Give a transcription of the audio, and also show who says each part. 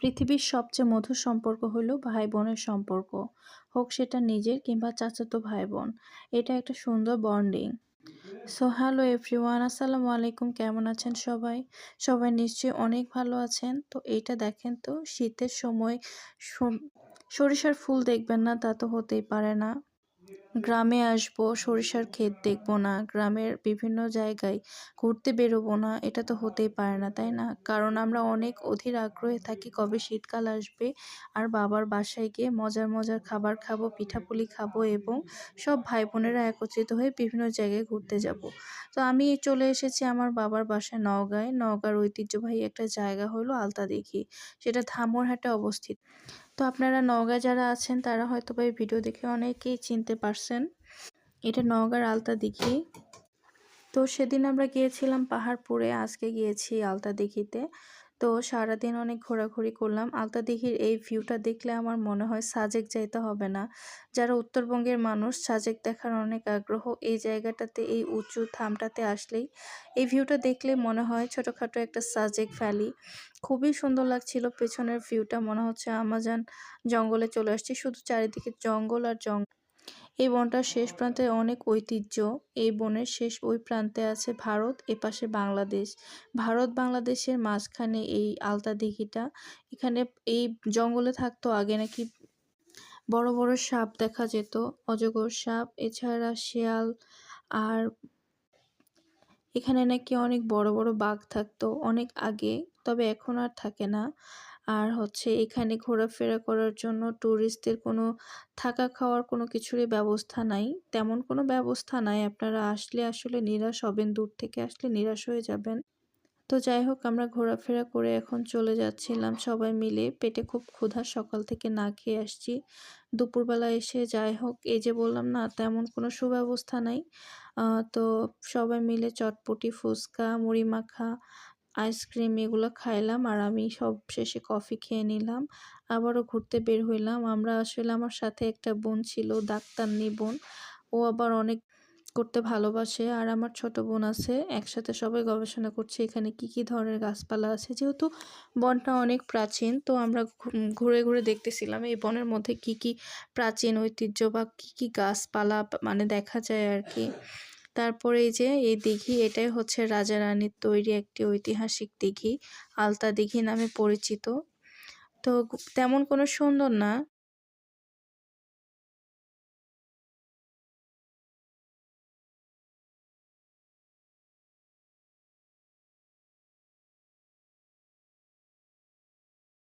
Speaker 1: পৃথিবীর সবচেয়ে মধুর সম্পর্ক হলো ভাই বোনের সম্পর্ক, হোক সেটা নিজের কিংবা চাচাতো ভাই বোন। এটা একটা সুন্দর বন্ডিং। সো হ্যালো এভরিওয়ান, আসসালামু আলাইকুম। কেমন আছেন সবাই? সবাই নিশ্চয়ই অনেক ভালো আছেন। তো এইটা দেখেন তো, শীতের সময় সরিষার ফুল দেখবেন না তা তো হতেই পারে না। গ্রামে আসবো, সরিষার ক্ষেত দেখবো না, গ্রামের বিভিন্ন জায়গায় ঘুরতে বেরোবো না, এটা তো হতেই পারে না, তাই না? কারণ আমরা অনেক অধীর আগ্রহে থাকি কবে শীতকাল আসবে আর বাবার বাসায় গিয়ে মজার মজার খাবার খাবো, পিঠাপুলি খাবো এবং সব ভাই বোনেরা একত্রিত হয়ে বিভিন্ন জায়গায় ঘুরতে যাব। তো আমি চলে এসেছি আমার বাবার বাসায় নওগাঁয়। নওগাঁর ঐতিহ্যবাহী একটা জায়গা হলো আলতাদিঘি, সেটা ধামইরহাটে অবস্থিত। তো আপনারা নওগাঁ যারা আছেন তারা হয়তোবা এই ভিডিও দেখে অনেকেই চিনতে পারছেন। এটা নওগাঁর আলতাদিঘি। তো সেদিন আমরা গিয়েছিলাম পাহাড়পুরে, আজকে গিয়েছি আলতাদিঘিতে। তো সারাদিন অনেক ঘোরাঘুরি করলাম। আলতাদিঘির এই ভিউটা দেখলে আমার মনে হয় সাজেক যাইতে হবে না। যারা উত্তরবঙ্গের মানুষ, সাজেক দেখার অনেক আগ্রহ। এই জায়গাটাতে, এই উঁচু থামটাতে আসলেই এই ভিউটা দেখলে মনে হয় ছোটোখাটো একটা সাজেক ভ্যালি। খুবই সুন্দর লাগছিল পেছনের ভিউটা, মনে হচ্ছে আমাজন জঙ্গলে চলে আসছি। শুধু চারিদিকে জঙ্গল আর জঙ্গল। এই বনটার শেষ প্রান্তে অনেক ঐতিহ্য। এই বনের শেষ ওই প্রান্তে আছে ভারত, এপাশে বাংলাদেশ। ভারত বাংলাদেশের মাঝখানে এই আলতাদিঘিটা। এখানে এই জঙ্গলে থাকতো আগে নাকি বড় বড় সাপ দেখা যেত, অজগর সাপ, এছাড়া শেয়াল। আর এখানে নাকি অনেক বড় বড় বাঘ থাকতো অনেক আগে, তবে এখন আর থাকে না। আর এখানে ঘোরাফেরা করার জন্য ট্যুরিস্টদের কোনো থাকা খাওয়ার কোনো কিছুরই ব্যবস্থা নাই, তেমন কোনো ব্যবস্থা নাই। আপনারা আসলে আসলে নিরাশ হবেন, দূর থেকে আসলে নিরাশ হয়ে যাবেন। তো যাই হোক, আমরা ঘোরাফেরা করে এখন চলে যাচ্ছিলাম সবাই মিলে। পেটে খুব ক্ষুধা, সকাল থেকে না খেয়ে আসছি। দুপুরবেলা এসে যাই হোক, এই যে বললাম না, তেমন কোনো সুব্যবস্থা নাই। তো সবাই মিলে চটপটি, ফুচকা, মুড়ি মাখা, আইসক্রিম এগুলো খাইলাম আর আমি সব শেষে কফি খেয়ে নিলাম। আবারও ঘুরতে বের হইলাম আমরা। আসলে আমার সাথে একটা বোন ছিল, ডাক্তারনি বোন। ও আবার অনেক করতে ভালোবাসে আর আমার ছোট বোন আছে। একসাথে সবাই গবেষণা করছে এখানে কি কি ধরনের গাছপালা আছে। যেহেতু বনটা অনেক প্রাচীন, তো আমরা ঘুরে ঘুরে দেখতেছিলাম এই বনের মধ্যে কি কি প্রাচীন ঐতিহ্য বা কি কি গাছপালা মানে দেখা যায় আর কি। তারপরে এই যে এই দিঘি, এটাই হচ্ছে রাজা রানীর তৈরি একটি ঐতিহাসিক দিঘি, আলতা দিঘি নামে পরিচিত। তো তেমন কোনো সুন্দর না,